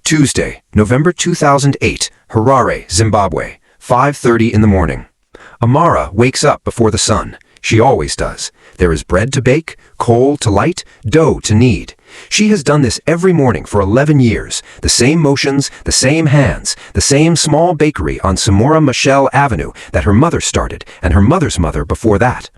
Tuesday, November 2008, Harare, Zimbabwe, 5:30 in the morning. Amara wakes up before the sun. She always does. There is bread to bake, coal to light, dough to knead. She has done this every morning for 11 years. The same motions, the same hands, the same small bakery on Samora Machel Avenue that her mother started and her mother's mother before that.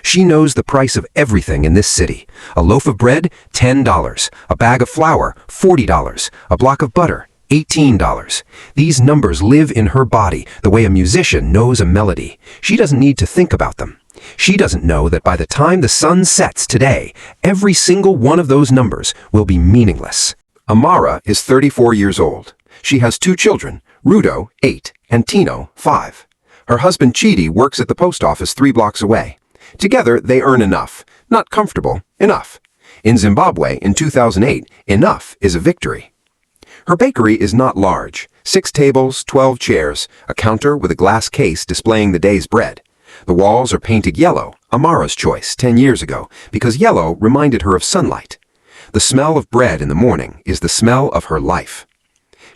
She knows the price of everything in this city. A loaf of bread, $10. A bag of flour, $40. A block of butter, $18. These numbers live in her body the way a musician knows a melody. She doesn't need to think about them. She doesn't know that by the time the sun sets today, every single one of those numbers will be meaningless. Amara is 34 years old. She has 2 children, Rudo, 8, and Tino, 5. Her husband Chidi works at the post office 3 blocks away. Together, they earn enough. Not comfortable, enough. In Zimbabwe, in 2008, enough is a victory. Her bakery is not large. 6 tables, 12 chairs, a counter with a glass case displaying the day's bread. The walls are painted yellow, Amara's choice 10 years ago, because yellow reminded her of sunlight. The smell of bread in the morning is the smell of her life.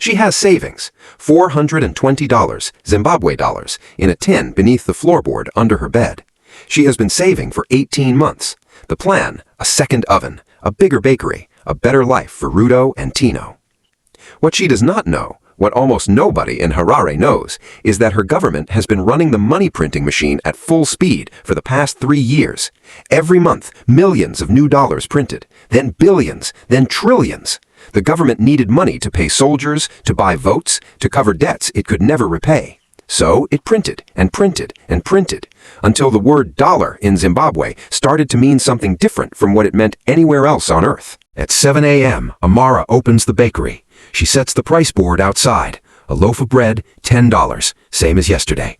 She has savings, $420 Zimbabwe dollars, in a tin beneath the floorboard under her bed. She has been saving for 18 months. The plan, a second oven, a bigger bakery, a better life for Rudo and Tino. What she does not know, what almost nobody in Harare knows, is that her government has been running the money printing machine at full speed for the past 3 years. Every month, millions of new dollars printed, then billions, then trillions. The government needed money to pay soldiers, to buy votes, to cover debts it could never repay. So it printed and printed and printed, until the word dollar in Zimbabwe started to mean something different from what it meant anywhere else on earth. At 7 a.m., Amara opens the bakery. She sets the price board outside. A loaf of bread, $10, same as yesterday.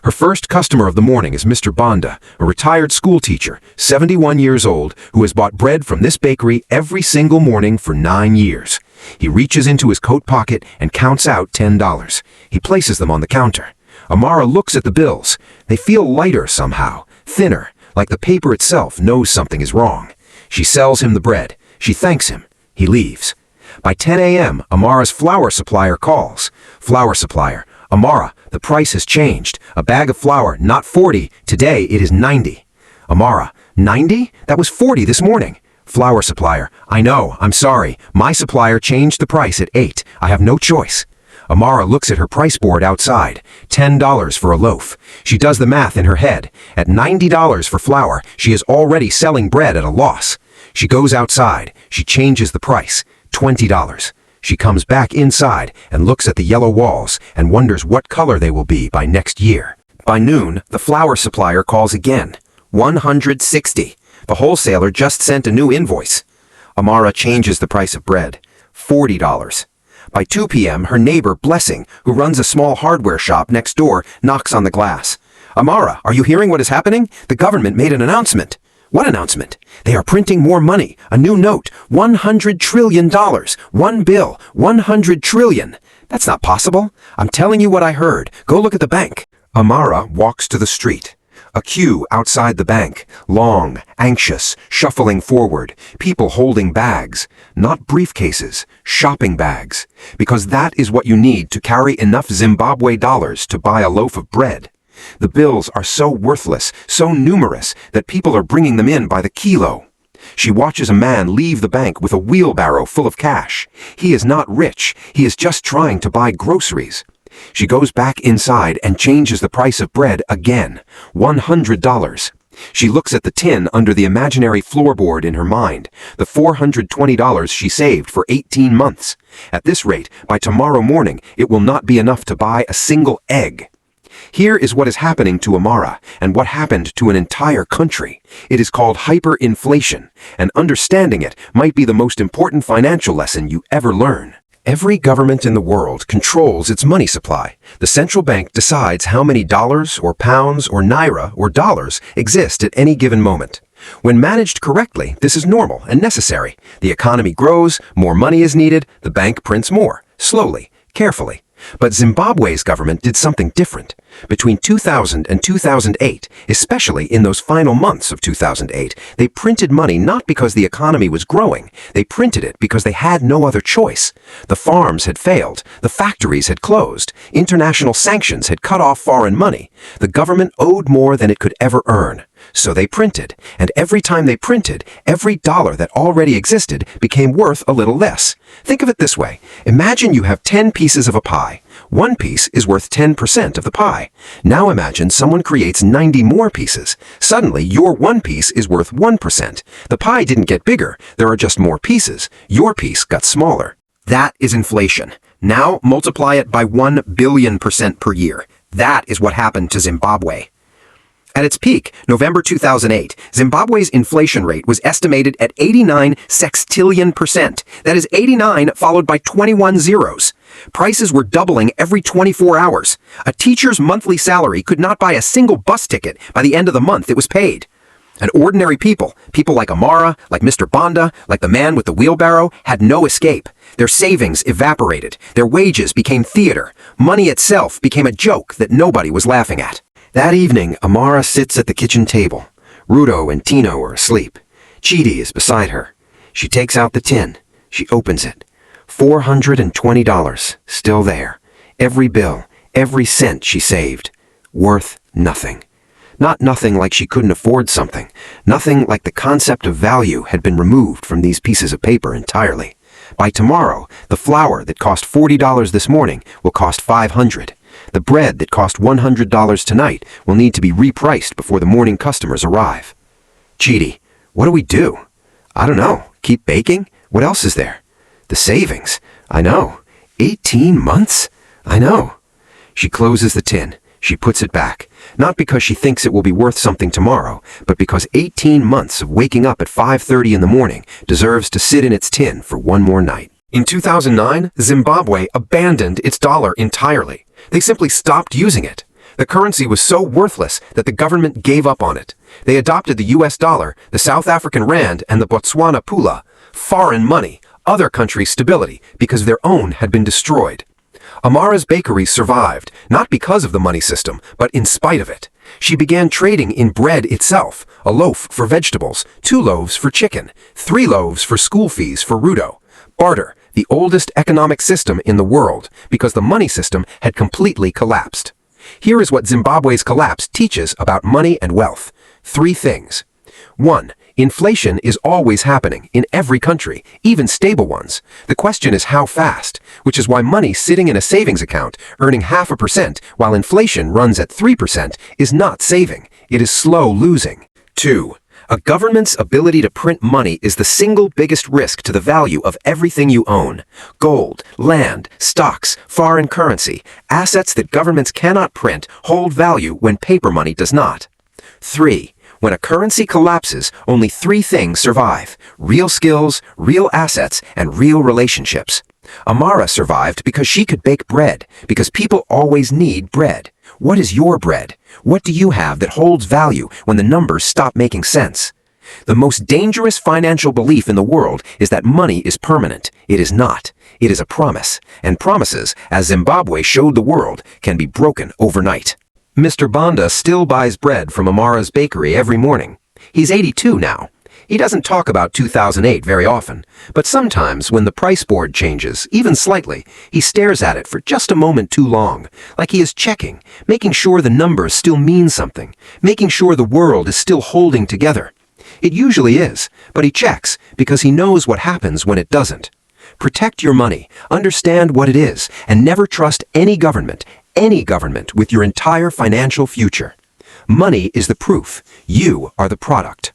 Her first customer of the morning is Mr. Banda, a retired school teacher, 71 years old, who has bought bread from this bakery every single morning for 9 years. He reaches into his coat pocket and counts out $10. He places them on the counter. Amara looks at the bills. They feel lighter somehow, thinner, like the paper itself knows something is wrong. She sells him the bread. She thanks him. He leaves. By 10 a.m., Amara's flour supplier calls. Flour supplier, Amara, the price has changed. A bag of flour, not 40. Today it is 90. Amara, 90? That was 40 this morning. Flour supplier, I know, I'm sorry. My supplier changed the price at 8. I have no choice. Amara looks at her price board outside. $10 for a loaf. She does the math in her head. At $90 for flour, she is already selling bread at a loss. She goes outside. She changes the price. $20. She comes back inside and looks at the yellow walls and wonders what color they will be by next year. By noon, the flour supplier calls again. $160. The wholesaler just sent a new invoice. Amara changes the price of bread. $40. By 2 p.m., her neighbor, Blessing, who runs a small hardware shop next door, knocks on the glass. Amara, are you hearing what is happening? The government made an announcement. What announcement? They are printing more money. A new note. $100 trillion. One bill. 100 trillion. That's not possible. I'm telling you what I heard. Go look at the bank. Amara walks to the street. A queue outside the bank. Long, anxious, shuffling forward. People holding bags. Not briefcases. Shopping bags. Because that is what you need to carry enough Zimbabwe dollars to buy a loaf of bread. The bills are so worthless, so numerous, that people are bringing them in by the kilo. She watches a man leave the bank with a wheelbarrow full of cash. He is not rich. He is just trying to buy groceries. She goes back inside and changes the price of bread again. $100. She looks at the tin under the imaginary floorboard in her mind, the $420 she saved for 18 months. At this rate, by tomorrow morning, it will not be enough to buy a single egg. Here is what is happening to Amara, and what happened to an entire country. It is called hyperinflation, and understanding it might be the most important financial lesson you ever learn. Every government in the world controls its money supply. The central bank decides how many dollars or pounds or naira or dollars exist at any given moment. When managed correctly, this is normal and necessary. The economy grows, more money is needed, the bank prints more, slowly, carefully. But Zimbabwe's government did something different. Between 2000 and 2008, especially in those final months of 2008, they printed money not because the economy was growing. They printed it because they had no other choice. The farms had failed. The factories had closed. International sanctions had cut off foreign money. The government owed more than it could ever earn. So they printed, and every time they printed, every dollar that already existed became worth a little less. Think of it this way. Imagine you have 10 pieces of a pie. One piece is worth 10% of the pie. Now imagine someone creates 90 more pieces. Suddenly, your one piece is worth 1%. The pie didn't get bigger. There are just more pieces. Your piece got smaller. That is inflation. Now multiply it by 1 billion% per year. That is what happened to Zimbabwe. At its peak, November 2008, Zimbabwe's inflation rate was estimated at 89 sextillion%. That is 89 followed by 21 zeros. Prices were doubling every 24 hours. A teacher's monthly salary could not buy a single bus ticket by the end of the month it was paid. And ordinary people like Amara, like Mr. Banda, like the man with the wheelbarrow, had no escape. Their savings evaporated. Their wages became theater. Money itself became a joke that nobody was laughing at. That evening, Amara sits at the kitchen table. Rudo and Tino are asleep. Chidi is beside her. She takes out the tin. She opens it. $420, still there. Every bill, every cent she saved. Worth nothing. Not nothing like she couldn't afford something. Nothing like the concept of value had been removed from these pieces of paper entirely. By tomorrow, the flour that cost $40 this morning will cost $500. The bread that cost $100 tonight will need to be repriced before the morning customers arrive. Chidi, what do we do? I don't know. Keep baking? What else is there? The savings. I know. 18 months? I know. She closes the tin. She puts it back. Not because she thinks it will be worth something tomorrow, but because 18 months of waking up at 5:30 in the morning deserves to sit in its tin for one more night. In 2009, Zimbabwe abandoned its dollar entirely. They simply stopped using it. The currency was so worthless that the government gave up on it. They adopted the US dollar, the South African rand, and the Botswana pula, foreign money, other countries' stability, because their own had been destroyed. Amara's bakery survived, not because of the money system, but in spite of it. She began trading in bread itself, a loaf for vegetables, 2 loaves for chicken, 3 loaves for school fees for Rudo. Barter, the oldest economic system in the world, because the money system had completely collapsed. Here is what Zimbabwe's collapse teaches about money and wealth. 3 things. 1. Inflation is always happening in every country, even stable ones. The question is how fast, which is why money sitting in a savings account earning 0.5% while inflation runs at 3% is not saving. It is slow losing. 2. A government's ability to print money is the single biggest risk to the value of everything you own. Gold, land, stocks, foreign currency, assets that governments cannot print hold value when paper money does not. 3. When a currency collapses, only 3 things survive: real skills, real assets, and real relationships. Amara survived because she could bake bread, because people always need bread. What is your bread? What do you have that holds value when the numbers stop making sense? The most dangerous financial belief in the world is that money is permanent. It is not. It is a promise, and promises, as Zimbabwe showed the world, can be broken overnight. Mr. Banda still buys bread from Amara's bakery every morning. He's 82 now. He doesn't talk about 2008 very often, but sometimes when the price board changes, even slightly, he stares at it for just a moment too long, like he is checking, making sure the numbers still mean something, making sure the world is still holding together. It usually is, but he checks because he knows what happens when it doesn't. Protect your money, understand what it is, and never trust any government with your entire financial future. Money is the proof. You are the product.